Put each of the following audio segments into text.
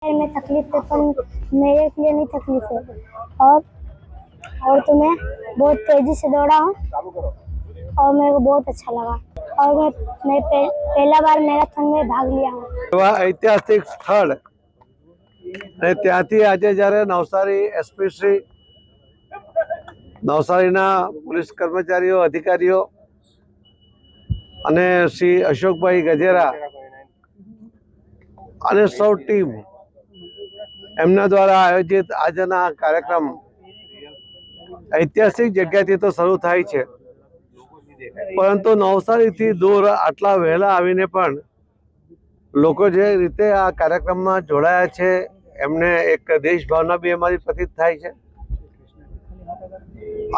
में तकलीफ है पर मेरे लिए नहीं तकलीफ है। और तो मैं बहुत तेजी से दौड़ा हूँ और मेरे को बहुत अच्छा लगा और मैं पहला बार मैराथन में भाग लिया हूँ। एवा ऐतिहासिक स्थल અને ત્યાંથી આજે જ્યારે નવસારી એસપી શ્રી નવસારીના પોલીસ કર્મચારીઓ અધિકારીઓ અને શ્રી અશોકભાઈ ગજેરા અને સૌ ટીમ એમના દ્વારા આયોજિત આજના કાર્યક્રમ ઐતિહાસિક જગ્યાથી તો શરૂ થાય છે, પરંતુ નવસારીથી દૂર આટલા વહેલા આવીને પણ લોકો જે રીતે આ કાર્યક્રમમાં જોડાયા છે એમને એક દેશ ભાવના બી એમાંથી પ્રતીત થાય છે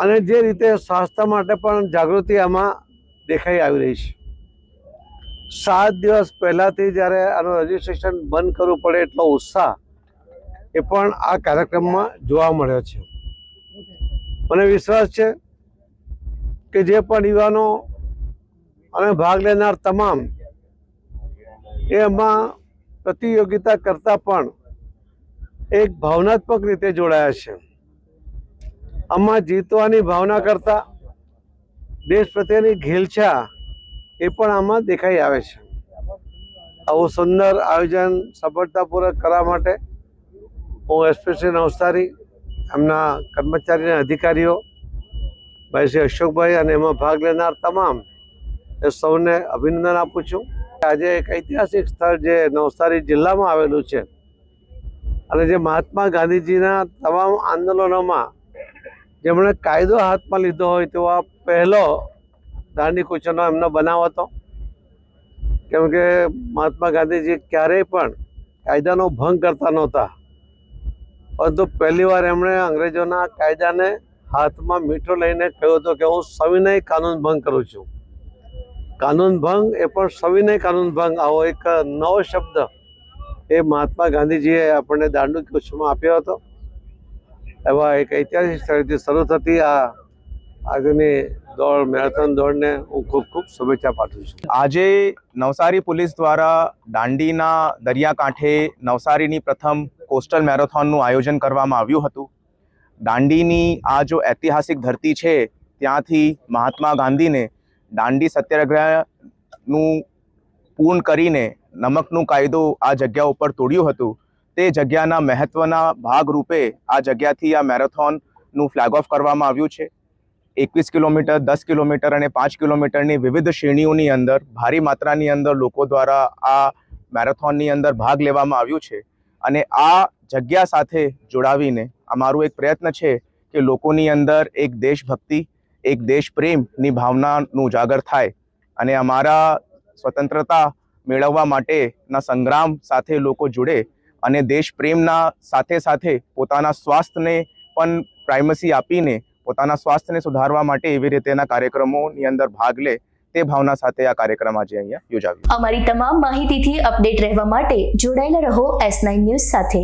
અને જે રીતે સ્વાસ્થ્ય માટે પણ જાગૃતિ આમાં દેખાઈ આવી રહી છે। 7 દિવસ પહેલાથી જ્યારે આનું રજીસ્ટ્રેશન બંધ કરવું પડે એટલો ઉત્સાહ એ પણ આ કાર્યક્રમમાં જોવા મળ્યો છે। મને વિશ્વાસ છે કે જે પણ યુવાનો અને ભાગ લેનાર તમામ એમાં પ્રતિયોગિતા કરતા પણ એક ભાવનાત્મક રીતે જોડાયા છે। આમાં જીતવાની ભાવના કરતા દેશ પ્રત્યેની ઘેલછા એ પણ આમાં દેખાઈ આવે છે। આવું સુંદર આયોજન સફળતાપૂર્વક કરવા માટે હું એસપી શ્રી નવસારી, એમના કર્મચારી અને અધિકારીઓ ભાઈ શ્રી અશોકભાઈ અને એમાં ભાગ લેનાર તમામ એ સૌને અભિનંદન આપું છું। આજે એક ઐતિહાસિક સ્થળ જે નવસારી જિલ્લામાં આવેલું છે અને જે મહાત્મા ગાંધીજીના તમામ આંદોલનોમાં જેમણે કાયદો હાથમાં લીધો હોય તેવો આ પહેલો દાંડી કૂચનો એમનો બનાવ હતો, કેમ કે મહાત્મા ગાંધીજી ક્યારેય પણ કાયદાનો ભંગ કરતા નહોતા, પરંતુ પહેલી વાર એમણે અંગ્રેજોના કાયદાને હાથમાં મીઠો લઈને કહ્યું હતું કે હું સવિનય કાનૂન ભંગ કરું છું। કાનૂન ભંગ એ પણ સવિનય કાનૂન ભંગ, આવો એક નવો શબ્દ એ મહાત્મા ગાંધીજીએ આપણને દાંડી કૂચમાં આપ્યો હતો। એવા એક ઐતિહાસિક સ્થળથી શરૂ થતી આ આજની દોડ, મેરેથોન દોડને હું ખૂબ ખૂબ શુભેચ્છા પાઠવું છું। આજે નવસારી પોલીસ દ્વારા દાંડીના દરિયાકાંઠે નવસારીની પ્રથમ કોસ્ટલ મેરેથોનનું આયોજન કરવામાં આવ્યું હતું। દાંડીની આ જો ઐતિહાસિક ધરતી છે ત્યાંથી મહાત્મા ગાંધીને દાંડી સત્યાગ્રહનું પૂર્ણ કરીને નમકનું કાયદો આ જગ્યા ઉપર તોડ્યું હતું। તે જગ્યાના મહત્વના ભાગરૂપે આ જગ્યાથી આ મેરેથોનનું ફ્લેગ ઓફ કરવામાં આવ્યું છે। 21 કિલોમીટર, 10 કિલોમીટર અને 5 કિલોમીટરની વિવિધ શ્રેણીઓની અંદર ભારી માત્રાની અંદર લોકો દ્વારા આ મેરેથોનની અંદર ભાગ લેવામાં આવ્યું છે અને આ જગ્યા સાથે જોડાવીને અમારું એક પ્રયત્ન છે કે લોકોની અંદર એક દેશભક્તિ, એક દેશ પ્રેમની ભાવનાનું ઉજાગર થાય અને અમારા સ્વતંત્રતા મેળવવા માટેના સંગ્રામ સાથે લોકો જોડે અને દેશ પ્રેમના સાથે સાથે પોતાના સ્વાસ્થ્યને પણ પ્રાઇમસી આપીને પોતાના સ્વાસ્થ્યને સુધારવા માટે એવી રીતેના કાર્યક્રમોની અંદર ભાગ લે તે ભાવના સાથે આ કાર્યક્રમ આજે અહીંયા યોજાયો। અમારી તમામ માહિતીથી અપડેટ રહેવા માટે જોડાયેલા રહો S9 ન્યૂઝ સાથે।